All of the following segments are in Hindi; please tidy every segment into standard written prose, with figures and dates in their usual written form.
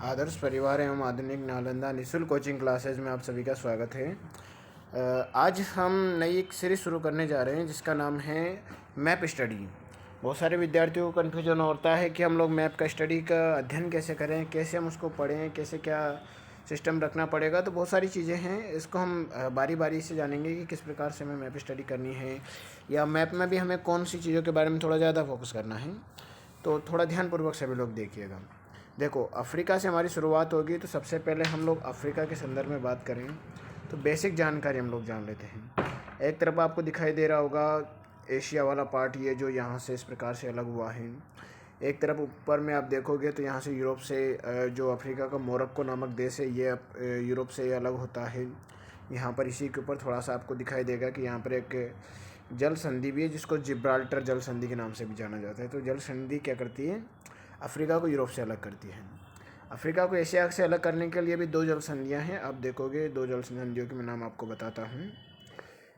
आदर्श परिवार एवं आधुनिक नालंदा निःशुल्क कोचिंग क्लासेज में आप सभी का स्वागत है। आज हम नई एक सीरीज शुरू करने जा रहे हैं जिसका नाम है मैप स्टडी। बहुत सारे विद्यार्थियों को कन्फ्यूजन होता है कि हम लोग मैप का स्टडी का अध्ययन कैसे करें, कैसे हम उसको पढ़ें, कैसे क्या सिस्टम रखना पड़ेगा। तो बहुत सारी चीज़ें हैं, इसको हम बारी बारी से जानेंगे कि किस प्रकार से हमें मैप स्टडी करनी है, या मैप में भी हमें कौन सी चीज़ों के बारे में थोड़ा ज़्यादा फोकस करना है। तो थोड़ा ध्यानपूर्वक सभी लोग देखिएगा। देखो, अफ्रीका से हमारी शुरुआत होगी, तो सबसे पहले हम लोग अफ्रीका के संदर्भ में बात करें तो बेसिक जानकारी हम लोग जान लेते हैं। एक तरफ आपको दिखाई दे रहा होगा एशिया वाला पार्ट, ये जो यहाँ से इस प्रकार से अलग हुआ है। एक तरफ ऊपर में आप देखोगे तो यहाँ से यूरोप से जो अफ्रीका का मोरक्को नामक देश है, ये यूरोप से अलग होता है। यहाँ पर इसी के ऊपर थोड़ा सा आपको दिखाई देगा कि यहाँ पर एक जल संधि भी है जिसको जिब्राल्टर जल संधि के नाम से भी जाना जाता है। तो जल संधि क्या करती है, अफ्रीका को यूरोप से अलग करती है। अफ्रीका को एशिया से अलग करने के लिए भी दो जल संधियाँ हैं। आप देखोगे दो जल संधियों के मैं नाम आपको बताता हूँ।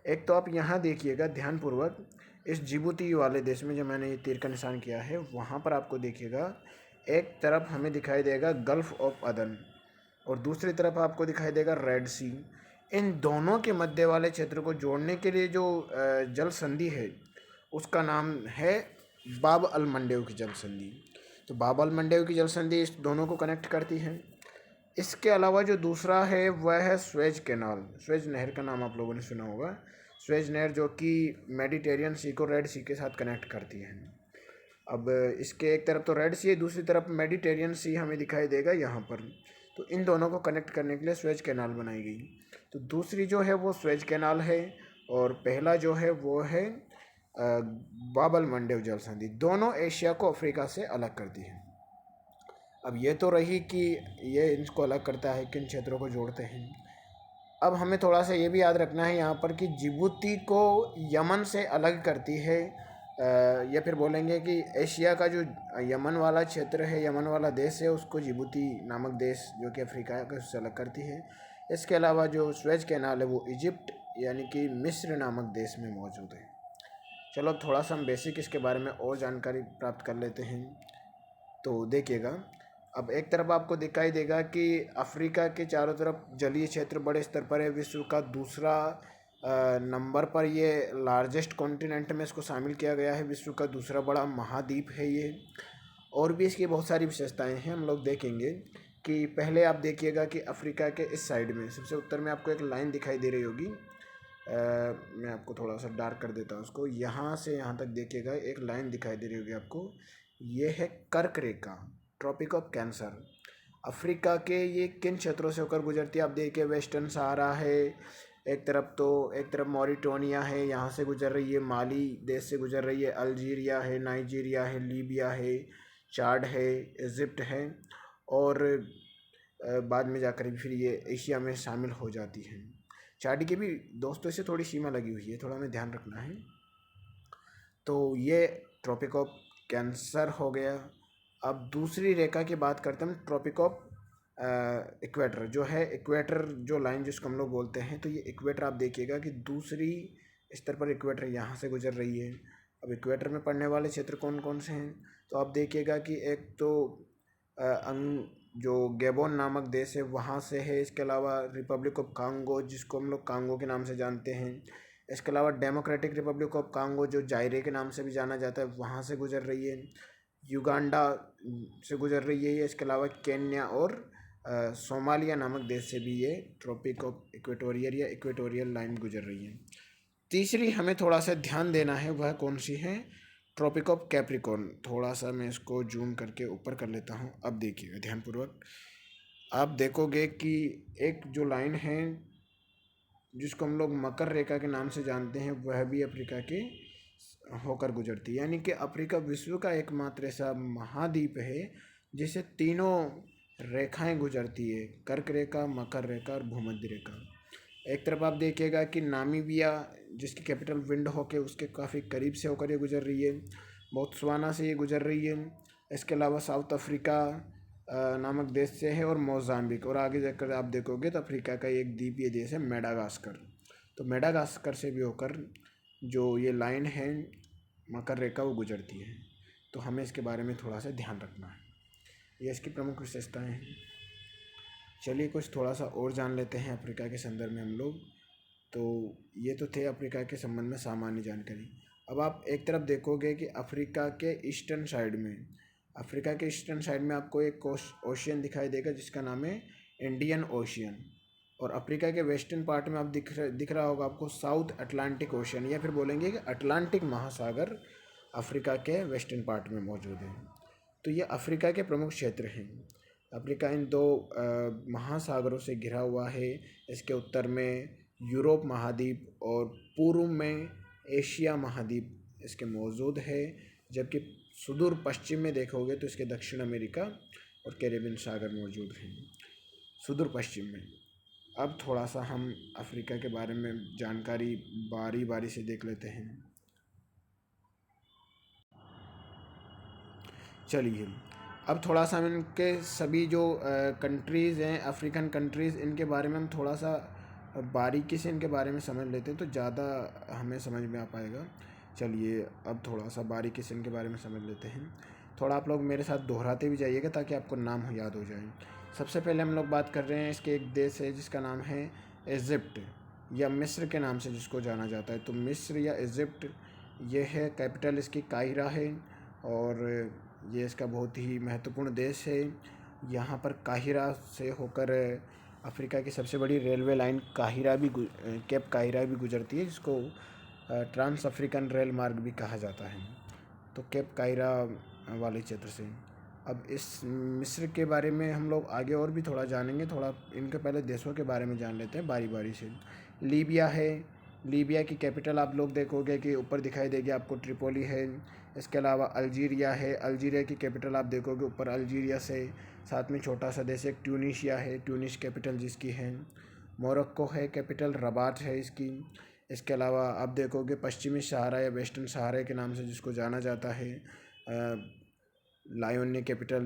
एक तो आप यहाँ देखिएगा ध्यानपूर्वक, इस जिबूती वाले देश में जो मैंने ये तीर का निशान किया है, वहाँ पर आपको देखिएगा एक तरफ हमें दिखाई देगा गल्फ ऑफ अदन और दूसरी तरफ आपको दिखाई देगा रेड सी। इन दोनों के मध्य वाले क्षेत्र को जोड़ने के लिए जो जल संधि है उसका नाम है बाब अल मंडेव की जल संधि। तो बाब अल मंडेव की जल संधि इस दोनों को कनेक्ट करती है। इसके अलावा जो दूसरा है वह है स्वेज कैनाल। स्वेज नहर का नाम आप लोगों ने सुना होगा। स्वेज नहर जो कि मेडिटेरियन सी को रेड सी के साथ कनेक्ट करती है। अब इसके एक तरफ तो रेड सी है, दूसरी तरफ मेडिटेरियन सी हमें दिखाई देगा यहाँ पर। तो इन दोनों को कनेक्ट करने के लिए स्वेज कैनाल बनाई गई। तो दूसरी जो है वो स्वेज कैनाल है और पहला जो है वो है बाब अल मंडेव जल संधि। दोनों एशिया को अफ्रीका से अलग करती है। अब ये तो रही कि ये इनको अलग करता है, किन क्षेत्रों को जोड़ते हैं। अब हमें थोड़ा सा ये भी याद रखना है यहाँ पर कि जिबूती को यमन से अलग करती है, या फिर बोलेंगे कि एशिया का जो यमन वाला क्षेत्र है, यमन वाला देश है, उसको जिबूती नामक देश जो कि अफ्रीका का उससे अलग करती है। इसके अलावा जो स्वेज कैनाल है वो इजिप्ट यानी कि मिस्र नामक देश में मौजूद है। चलो थोड़ा सा हम बेसिक इसके बारे में और जानकारी प्राप्त कर लेते हैं। तो देखिएगा, अब एक तरफ आपको दिखाई देगा कि अफ्रीका के चारों तरफ जलीय क्षेत्र बड़े स्तर पर है। विश्व का दूसरा नंबर पर ये लार्जेस्ट कॉन्टिनेंट में इसको शामिल किया गया है। विश्व का दूसरा बड़ा महाद्वीप है ये। और भी इसकी बहुत सारी विशेषताएं हैं, हम लोग देखेंगे। कि पहले आप देखिएगा कि अफ्रीका के इस साइड में सबसे उत्तर में आपको एक लाइन दिखाई दे रही होगी। मैं आपको थोड़ा सा डार्क कर देता हूँ उसको। यहाँ से यहाँ तक देखिएगा एक लाइन दिखाई दे रही होगी आपको। ये है कर्क रेखा, ट्रॉपिक ऑफ कैंसर। अफ्रीका के ये किन क्षेत्रों से होकर गुजरती है आप देखिए, वेस्टर्न सहारा है एक तरफ, तो एक तरफ मॉरिटोनिया है, यहाँ से गुजर रही है, माली देश से गुजर रही है, अल्जीरिया है, नाइजीरिया है, लीबिया है, चाड है, इजिप्ट है, और बाद में जाकर फिर ये एशिया में शामिल हो जाती हैं। चाड की भी दोस्तों से थोड़ी सीमा लगी हुई है, थोड़ा हमें ध्यान रखना है। तो ये ट्रॉपिक ऑफ कैंसर हो गया। अब दूसरी रेखा की बात करते हैं, ट्रॉपिक ऑफ इक्वेटर जो है, इक्वेटर जो लाइन जिसको हम लोग बोलते हैं। तो ये इक्वेटर आप देखिएगा कि दूसरी स्तर पर इक्वेटर यहाँ से गुजर रही है। अब इक्वेटर में पड़ने वाले क्षेत्र कौन कौन से हैं, तो आप देखिएगा कि एक तो जो गैबोन नामक देश है वहाँ से है। इसके अलावा रिपब्लिक ऑफ कांगो जिसको हम लोग कांगो के नाम से जानते हैं। इसके अलावा डेमोक्रेटिक रिपब्लिक ऑफ कांगो जो जायरे के नाम से भी जाना जाता है, वहाँ से गुजर रही है। युगांडा से गुजर रही है ये। इसके अलावा केन्या और सोमालिया नामक देश से भी ये ट्रॉपिक ऑफ इक्वेटोरियल या इक्वेटोरियल लाइन गुजर रही है। तीसरी हमें थोड़ा सा ध्यान देना है, वह कौन सी है, ट्रॉपिक ऑफ कैप्रिकॉर्न। थोड़ा सा मैं इसको जूम करके ऊपर कर लेता हूँ। अब देखिएगा ध्यानपूर्वक, आप देखोगे कि एक जो लाइन है जिसको हम लोग मकर रेखा के नाम से जानते हैं, वह भी अफ्रीका के होकर गुजरती है। यानी कि अफ्रीका विश्व का एकमात्र ऐसा महाद्वीप है जिसे तीनों रेखाएं गुजरती है, कर्क रेखा, मकर रेखा और भूमध्य रेखा। एक तरफ आप देखिएगा कि नामीबिया जिसकी कैपिटल विंड होके उसके काफ़ी करीब से होकर ये गुजर रही है। बोत्सवाना से ये गुजर रही है। इसके अलावा साउथ अफ्रीका नामक देश से है, और मोज़ाम्बिक, और आगे जाकर आप देखोगे तो अफ्रीका का एक द्वीपीय देश है मेडागास्कर। तो मेडागास्कर से भी होकर जो ये लाइन है मकर रेखा वो गुजरती है। तो हमें इसके बारे में थोड़ा सा ध्यान रखना है। ये इसकी प्रमुख विशेषताएं हैं। चलिए कुछ थोड़ा सा और जान लेते हैं अफ्रीका के संदर्भ में हम लोग। तो ये तो थे अफ्रीका के संबंध में सामान्य जानकारी। अब आप एक तरफ देखोगे कि अफ्रीका के ईस्टर्न साइड में, अफ्रीका के ईस्टर्न साइड में आपको एक ओशियन दिखाई देगा जिसका नाम है इंडियन ओशियन। और अफ्रीका के वेस्टर्न पार्ट में आप दिख रहा होगा आपको साउथ अटलांटिक ओशियन, या फिर बोलेंगे कि अटलांटिक महासागर अफ्रीका के वेस्टर्न पार्ट में मौजूद है। तो ये अफ्रीका के प्रमुख क्षेत्र हैं। अफ्रीका इन दो महासागरों से घिरा हुआ है। इसके उत्तर में यूरोप महाद्वीप और पूर्व में एशिया महाद्वीप इसके मौजूद है, जबकि सुदूर पश्चिम में देखोगे तो इसके दक्षिण अमेरिका और कैरेबियन सागर मौजूद हैं सुदूर पश्चिम में। अब थोड़ा सा हम अफ्रीका के बारे में जानकारी बारी बारी से देख लेते हैं। चलिए अब थोड़ा सा हम इनके सभी जो कंट्रीज़ हैं, अफ्रीकन कंट्रीज़, इनके बारे में हम थोड़ा सा बारीकी से इनके बारे में समझ लेते हैं तो ज़्यादा हमें समझ में आ पाएगा। चलिए अब थोड़ा सा बारीकी से इनके बारे में समझ लेते हैं। थोड़ा आप लोग मेरे साथ दोहराते भी जाइएगा ताकि आपको नाम याद हो जाए। सबसे पहले हम लोग बात कर रहे हैं, इसके एक देश है जिसका नाम है इजिप्ट या मिस्र के नाम से जिसको जाना जाता है। तो मिस्र या इजिप्ट ये है, कैपिटल इसकी काहिरा है और ये इसका बहुत ही महत्वपूर्ण देश है। यहाँ पर काहिरा से होकर अफ्रीका की सबसे बड़ी रेलवे लाइन केप काहिरा भी गुजरती है, जिसको ट्रांस अफ्रीकन रेल मार्ग भी कहा जाता है। तो केप काहिरा वाले क्षेत्र से। अब इस मिस्र के बारे में हम लोग आगे और भी थोड़ा जानेंगे। थोड़ा इनके पहले देशों के बारे में जान लेते हैं बारी बारी से। लीबिया है, लीबिया की कैपिटल आप लोग देखोगे कि ऊपर दिखाई देगी आपको ट्रिपोली है। इसके अलावा अल्जीरिया है, अल्जीरिया की कैपिटल आप देखोगे ऊपर अल्जीरिया से। साथ में छोटा सा देश एक ट्यूनीशिया है, ट्यूनिस कैपिटल जिसकी है। मोरक्को है, कैपिटल रबात है इसकी। इसके अलावा आप देखोगे पश्चिमी सहारा या वेस्टर्न सहारा के नाम से जिसको जाना जाता है, लायोन कैपिटल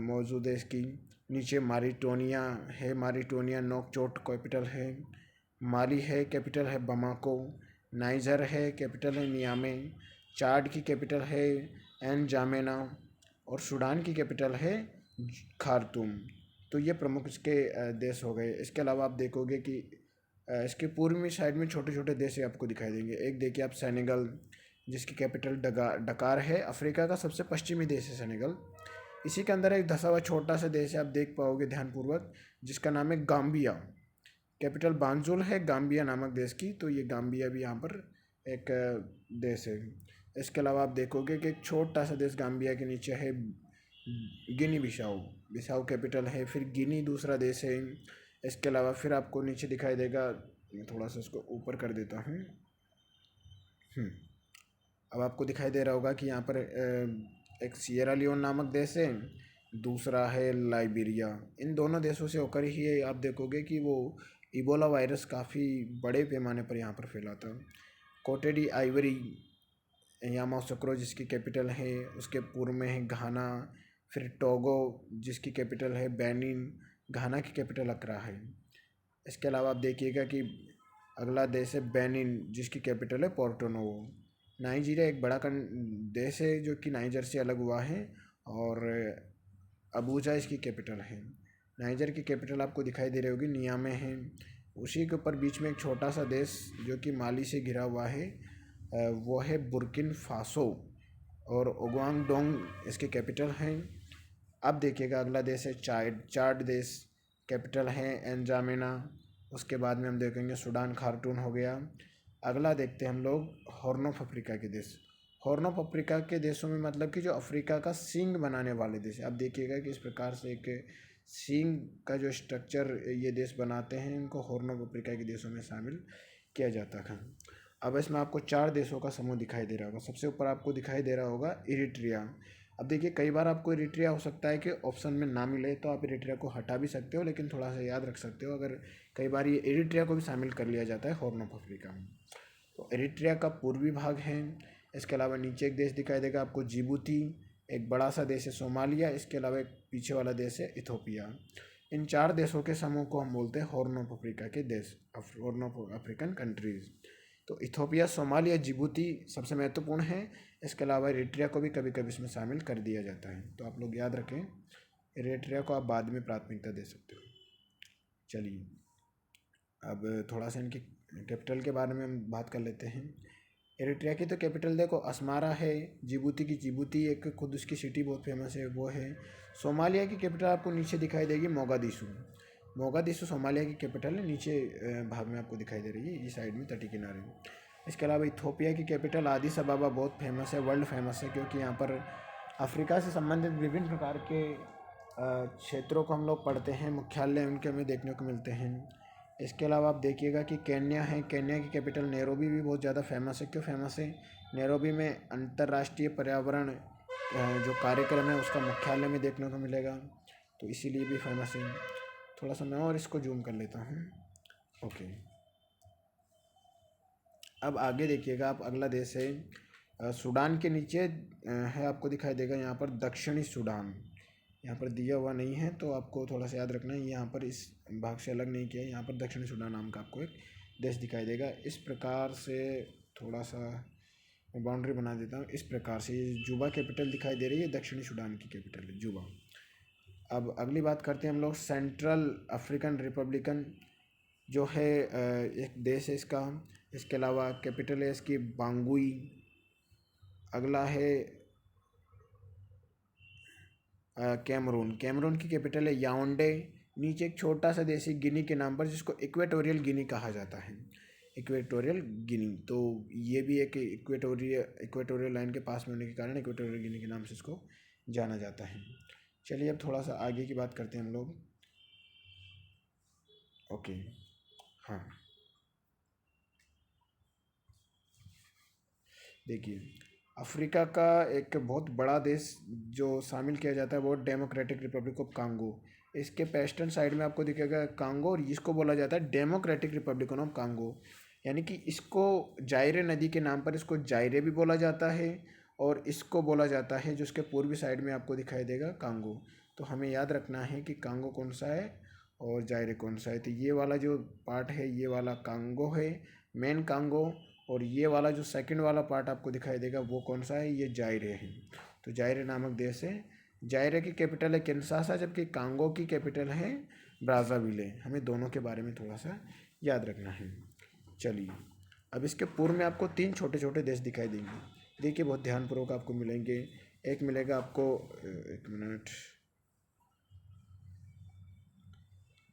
मौजूद है इसकी। नीचे मारिटोनिया है, मारिटोनिया नोकचोट कैपिटल है। माली है, कैपिटल है बमाको। नाइजर है, कैपिटल है नियामे। चाड की कैपिटल है एनजामेना और सूडान की कैपिटल है खार्तूम। तो ये प्रमुख इसके देश हो गए। इसके अलावा आप देखोगे कि इसके पूर्वी साइड में छोटे छोटे देश आपको दिखाई देंगे। एक देखिए आप सेनेगल, जिसकी कैपिटल डकार है। अफ्रीका का सबसे पश्चिमी देश है सेनेगल। इसी के अंदर एक धसा हुआ छोटा सा देश है, आप देख पाओगे ध्यानपूर्वक, जिसका नाम है गाम्बिया। कैपिटल बांजुल है गाम्बिया नामक देश की। तो ये गाम्बिया भी यहाँ पर एक देश है। इसके अलावा आप देखोगे कि एक छोटा सा देश गाम्बिया के नीचे है गिनी बिसाऊ, बिसाऊ कैपिटल है। फिर गिनी दूसरा देश है। इसके अलावा फिर आपको नीचे दिखाई देगा, मैं थोड़ा सा इसको ऊपर कर देता हूँ। अब आपको दिखाई दे रहा होगा कि यहाँ पर एक सिएरा लियोन नामक देश है, दूसरा है लाइबेरिया। इन दोनों देशों से होकर ही आप देखोगे कि वो इबोला वायरस काफ़ी बड़े पैमाने पर यहाँ पर फैला था। कोटेडी आइवरी यामासुक्रो जिसकी कैपिटल है, उसके पूर्व में है घाना। फिर टोगो जिसकी कैपिटल है बेनिन, घाना की कैपिटल अक्रा है। इसके अलावा आप देखिएगा कि अगला देश है बेनिन जिसकी कैपिटल है पोर्टो नोवो। नाइजीरिया एक बड़ा देश है जो कि नाइजर से अलग हुआ है और अबूजा इसकी कैपिटल है। नाइजर की कैपिटल आपको दिखाई दे रही होगी नियामे है। उसी के ऊपर बीच में एक छोटा सा देश जो कि माली से घिरा हुआ है, वो है बुर्किन फासो और ओग्वांगडोंग इसके कैपिटल हैं। अब देखिएगा अगला देश है चाड देश, कैपिटल है एनजामेना। उसके बाद में हम देखेंगे सूडान खार्टून हो गया। अगला देखते हैं हम लोग हॉर्न ऑफ अफ्रीका के देश। हॉर्न ऑफ अफ्रीका के देशों में मतलब कि जो अफ्रीका का सींग बनाने वाले देश। अब देखिएगा कि इस प्रकार से एक सींग का जो स्ट्रक्चर ये देश बनाते हैं, इनको हॉर्न ऑफ अफ्रीका के देशों में शामिल किया जाता है। अब इसमें आपको 4 देशों का समूह दिखाई दे रहा होगा। सबसे ऊपर आपको दिखाई दे रहा होगा इरिट्रिया। अब देखिए कई बार आपको इरिट्रिया हो सकता है कि ऑप्शन में ना मिले, तो आप इरिट्रिया को हटा भी सकते हो, लेकिन थोड़ा सा याद रख सकते हो अगर कई बार ये इरिट्रिया को भी शामिल कर लिया जाता है हॉर्न ऑफ अफ्रीका में। तो इरिट्रिया का पूर्वी भाग है। इसके अलावा नीचे एक देश दिखाई देगा आपको जिबूती, एक बड़ा सा देश है सोमालिया। इसके अलावा एक पीछे वाला देश है इथोपिया। इन 4 देशों के समूह को हम बोलते हैं हॉर्न ऑफ अफ्रीका के देश, हॉर्न ऑफ अफ्रीकन कंट्रीज़। तो इथोपिया, सोमालिया, जिबूती सबसे महत्वपूर्ण है। इसके अलावा इरिट्रिया को भी कभी कभी इसमें शामिल कर दिया जाता है। तो आप लोग याद रखें इरिट्रिया को आप बाद में प्राथमिकता दे सकते हो। चलिए अब थोड़ा सा इनके कैपिटल के बारे में हम बात कर लेते हैं। इरिट्रिया की तो कैपिटल देखो अस्मारा है। जिबूती की जिबूती एक खुद उसकी सिटी बहुत फेमस है वो है। सोमालिया की कैपिटल आपको नीचे दिखाई देगी मोगादिशु। मोगादिशु सोमालिया की कैपिटल है, नीचे भाग में आपको दिखाई दे रही है, इस साइड में तटी किनारे। इसके अलावा इथोपिया की कैपिटल आदिस अबाबा बहुत फेमस है, वर्ल्ड फेमस है, क्योंकि यहाँ पर अफ्रीका से संबंधित विभिन्न प्रकार के क्षेत्रों को हम लोग पढ़ते हैं, मुख्यालय उनके हमें देखने को मिलते हैं। इसके अलावा आप देखिएगा कि केन्या है। केन्या की कैपिटल नैरोबी भी बहुत ज़्यादा फेमस है। क्यों फेमस है? नैरोबी में अंतर्राष्ट्रीय पर्यावरण जो कार्यक्रम है उसका मुख्यालय में देखने को मिलेगा, तो इसीलिए भी फेमस है। थोड़ा सा मैं और इसको जूम कर लेता हूँ। ओके, अब आगे देखिएगा आप, अगला देश है सूडान के नीचे है, आपको दिखाई देगा यहाँ पर दक्षिणी सूडान। यहाँ पर दिया हुआ नहीं है तो आपको थोड़ा सा याद रखना है, यहाँ पर इस भाग से अलग नहीं किया है। यहाँ पर दक्षिणी सूडान नाम का आपको एक देश दिखाई देगा। इस प्रकार से थोड़ा सा मैं बाउंड्री बना देता हूँ। इस प्रकार से ये जुबा कैपिटल दिखाई दे रही है, दक्षिणी सूडान की कैपिटल है जुबा। अब अगली बात करते हैं हम लोग सेंट्रल अफ्रीकन रिपब्लिकन जो है एक देश है इसका। इसके अलावा कैपिटल है इसकी बांगुई। अगला है कैमरून। कैमरून की कैपिटल है याओंडे। नीचे एक छोटा सा देश है गिनी के नाम पर, जिसको इक्वेटोरियल गिनी कहा जाता है, इक्वेटोरियल गिनी। तो ये भी एक इक्वेटोरियल लाइन के पास में होने के कारण इक्वेटोरियल गिनी के नाम से इसको जाना जाता है। चलिए अब थोड़ा सा आगे की बात करते हैं हम लोग। ओके, हाँ देखिए, अफ्रीका का एक बहुत बड़ा देश जो शामिल किया जाता है वो डेमोक्रेटिक रिपब्लिक ऑफ कांगो। इसके वेस्टर्न साइड में आपको दिखेगा कांगो, और इसको बोला जाता है डेमोक्रेटिक रिपब्लिक ऑफ कांगो। यानी कि इसको जायरे नदी के नाम पर इसको जायरे भी बोला जाता है, और इसको बोला जाता है जो उसके पूर्वी साइड में आपको दिखाई देगा कांगो। तो हमें याद रखना है कि कांगो कौन सा है और जायरे कौन सा है। तो ये वाला जो पार्ट है ये वाला कांगो है, मेन कांगो, और ये वाला जो सेकंड वाला पार्ट आपको दिखाई देगा वो कौन सा है, ये जायरे है। तो जायरे नामक देश है। जायरे की कैपिटल है किन्शासा, जबकि कांगो की कैपिटल है ब्राज़ाविले। हमें दोनों के बारे में थोड़ा सा याद रखना है। चलिए अब इसके पूर्व में आपको 3 छोटे छोटे देश दिखाई देंगे। देखिए बहुत ध्यानपूर्वक आपको मिलेंगे। एक मिलेगा आपको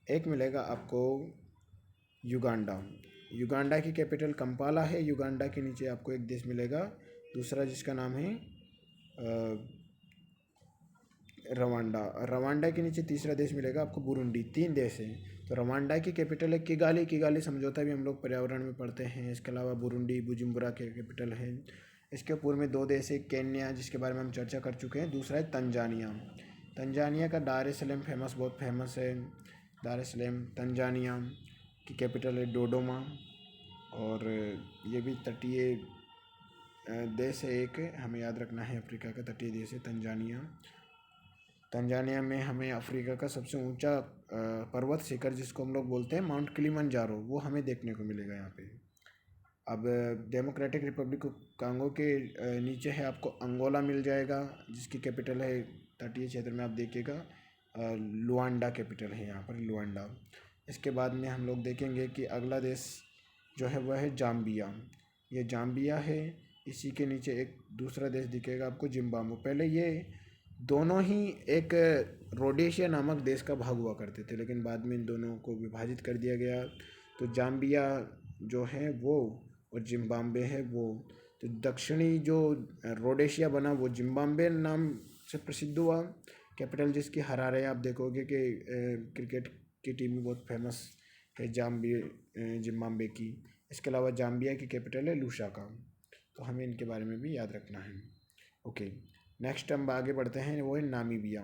एक मिलेगा आपको युगांडा। युगांडा की कैपिटल कंपाला है। युगांडा के नीचे आपको एक देश मिलेगा दूसरा, जिसका नाम है रवांडा। रवांडा के नीचे तीसरा देश मिलेगा आपको बुरुंडी। 3 देश हैं। तो रवांडा की कैपिटल है किगाली। किगाली समझौता भी हम लोग पर्यावरण में पढ़ते हैं। इसके अलावा बुरुंडी बुजुम्बुरा के कैपिटल है। इसके पूर्व में 2 देश है, केन्या जिसके बारे में हम चर्चा कर चुके हैं, दूसरा है तंजानिया। तंजानिया का दार ए सलाम बहुत फेमस है। दार ए सलाम तंजानिया की कैपिटल है डोडोमा, और ये भी तटीय देश है एक, हमें याद रखना है। अफ्रीका का तटीय देश है तंजानिया। तंजानिया में हमें अफ्रीका का सबसे ऊंचा पर्वत शिखर जिसको हम लोग बोलते हैं माउंट किलिमंजारो, वो हमें देखने को मिलेगा यहाँ पे। अब डेमोक्रेटिक रिपब्लिक कांगो के नीचे है आपको अंगोला मिल जाएगा, जिसकी कैपिटल है तटीय क्षेत्र में आप देखिएगा लुआंडा कैपिटल है यहाँ पर, लुआंडा। इसके बाद में हम लोग देखेंगे कि अगला देश जो है वह है जाम्बिया। ये जाम्बिया है। इसी के नीचे एक दूसरा देश दिखेगा आपको जिम्बाब्वे। पहले ये दोनों ही एक रोडेशिया नामक देश का भाग हुआ करते थे, लेकिन बाद में इन दोनों को विभाजित कर दिया गया। तो जाम्बिया जो है वो और जिम्बाब्वे है वो। तो दक्षिणी जो रोडेशिया बना वो जिम्बाब्वे नाम से प्रसिद्ध हुआ। कैपिटल जिसकी हरारे, आप देखोगे कि क्रिकेट की टीम भी बहुत फेमस है जिम्बाब्वे की। इसके अलावा जाम्बिया की कैपिटल है लुसाका। तो हमें इनके बारे में भी याद रखना है। ओके, नेक्स्ट हम आगे बढ़ते हैं, वो है नामीबिया।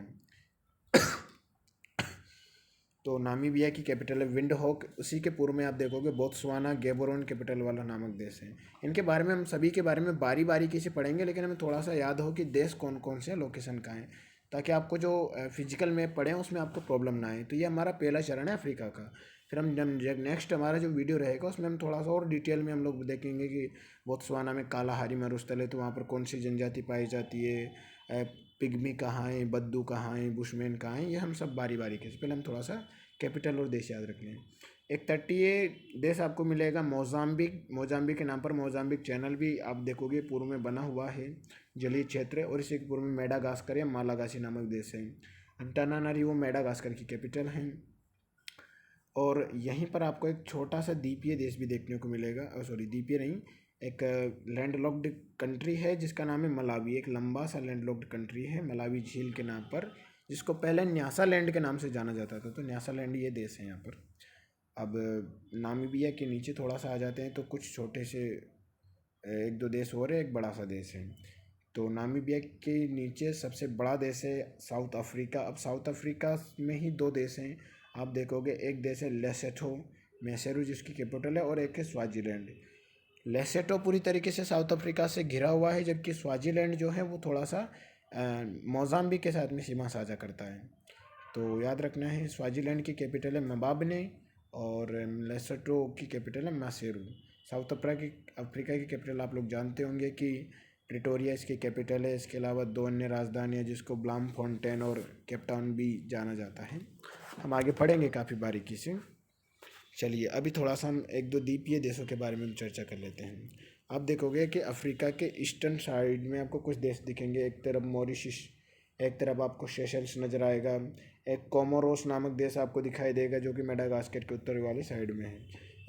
तो नामीबिया की कैपिटल है विंडहोक। उसी के पूर्व में आप देखोगे बोत्सवाना गैबोरोन कैपिटल वाला नामक देश है। इनके बारे में हम सभी के बारे में बारी बारी से पढ़ेंगे, लेकिन हमें थोड़ा सा याद हो कि देश कौन कौन से लोकेशन का है, ताकि आपको जो फिजिकल मैप पढ़ें उसमें आपको प्रॉब्लम ना आए। तो ये हमारा पहला चरण है अफ्रीका का। फिर हम नेक्स्ट हमारा जो वीडियो रहेगा उसमें हम थोड़ा सा और डिटेल में हम लोग देखेंगे कि बोत्सवाना में कालाहारी मरुस्थल है, तो वहाँ पर कौन सी जनजाति पाई जाती है। पिग्मी कहाँ है, बद्दू कहाँ है, बुशमैन कहाँ है, ये हम सब बारी बारी के पहले हम थोड़ा सा कैपिटल और देश याद रख लें। एक तटीय देश आपको मिलेगा मोजाम्बिक। मोजाम्बिक के नाम पर मोजाम्बिक चैनल भी आप देखोगे पूर्व में बना हुआ है, जलीय क्षेत्र। और इसी के पूर्व में मेडागास्कर या मालागासी नामक देश है। अंटानानारिवो मेडागास्कर की कैपिटल है। और यहीं पर आपको एक छोटा सा द्वीपीय देश भी देखने को मिलेगा, सॉरी द्वीपीय नहीं, एक लैंडलॉक्ड कंट्री है जिसका नाम है मलावी। एक लंबा सा लैंडलॉक्ड कंट्री है मलावी झील के नाम पर, जिसको पहले न्यासा लैंड के नाम से जाना जाता था। तो न्यासा लैंड ये देश है यहाँ पर। अब नामीबिया के नीचे थोड़ा सा आ जाते हैं तो कुछ छोटे से एक दो देश और है, एक बड़ा सा देश है। तो नामीबिया के नीचे सबसे बड़ा देश है साउथ अफ्रीका। अब साउथ अफ्रीका में ही दो देश हैं आप देखोगे, एक देश है लेसेथो मैसेरू जिसकी कैपिटल है, और एक है स्वाजीलैंड। लेसेटो पूरी तरीके से साउथ अफ्रीका से घिरा हुआ है, जबकि स्वाजीलैंड जो है वो थोड़ा सा मोजाम्बिक के साथ में सीमा साझा करता है। तो याद रखना है, स्वाजीलैंड की कैपिटल है मबाबने और लेसेटो की कैपिटल है मासेरू। साउथ अफ्रीका की कैपिटल आप लोग जानते होंगे कि प्रिटोरिया इसकी कैपिटल है। इसके अलावा दो अन्य राजधानियाँ जिसको ब्लामफोंटेन और केपटाउन भी जाना जाता है, हम आगे पढ़ेंगे काफ़ी बारीकी से। चलिए अभी थोड़ा सा हम एक दो द्वीपीय देशों के बारे में चर्चा कर लेते हैं। आप देखोगे कि अफ्रीका के ईस्टर्न साइड में आपको कुछ देश दिखेंगे। एक तरफ मॉरिशस, एक तरफ आपको सेशल्स नज़र आएगा, एक कोमोरोस नामक देश आपको दिखाई देगा जो कि मेडागास्कर के उत्तर वाली साइड में है।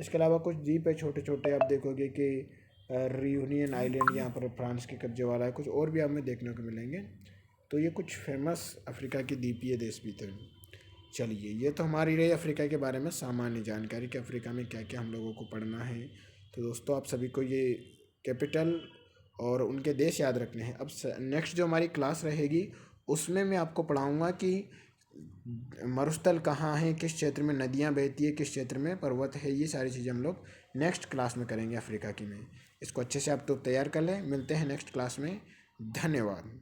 इसके अलावा कुछ द्वीप है छोटे छोटे, आप देखोगे कि रियूनियन आइलैंड यहाँ पर फ्रांस के कब्जे वाला है। कुछ और भी हमें देखने को मिलेंगे। तो ये कुछ फेमस अफ्रीका के द्वीपीय देश भी थे। चलिए ये तो हमारी रही अफ्रीका के बारे में सामान्य जानकारी कि अफ्रीका में क्या क्या हम लोगों को पढ़ना है। तो दोस्तों आप सभी को ये कैपिटल और उनके देश याद रखने हैं। अब नेक्स्ट जो हमारी क्लास रहेगी उसमें मैं आपको पढ़ाऊँगा कि मरुस्थल कहाँ है, किस क्षेत्र में नदियाँ बहती है, किस क्षेत्र में पर्वत है। ये सारी चीज़ें हम लोग नेक्स्ट क्लास में करेंगे अफ्रीका की में। इसको अच्छे से आप तो तैयार कर लें। मिलते हैं नेक्स्ट क्लास में। धन्यवाद।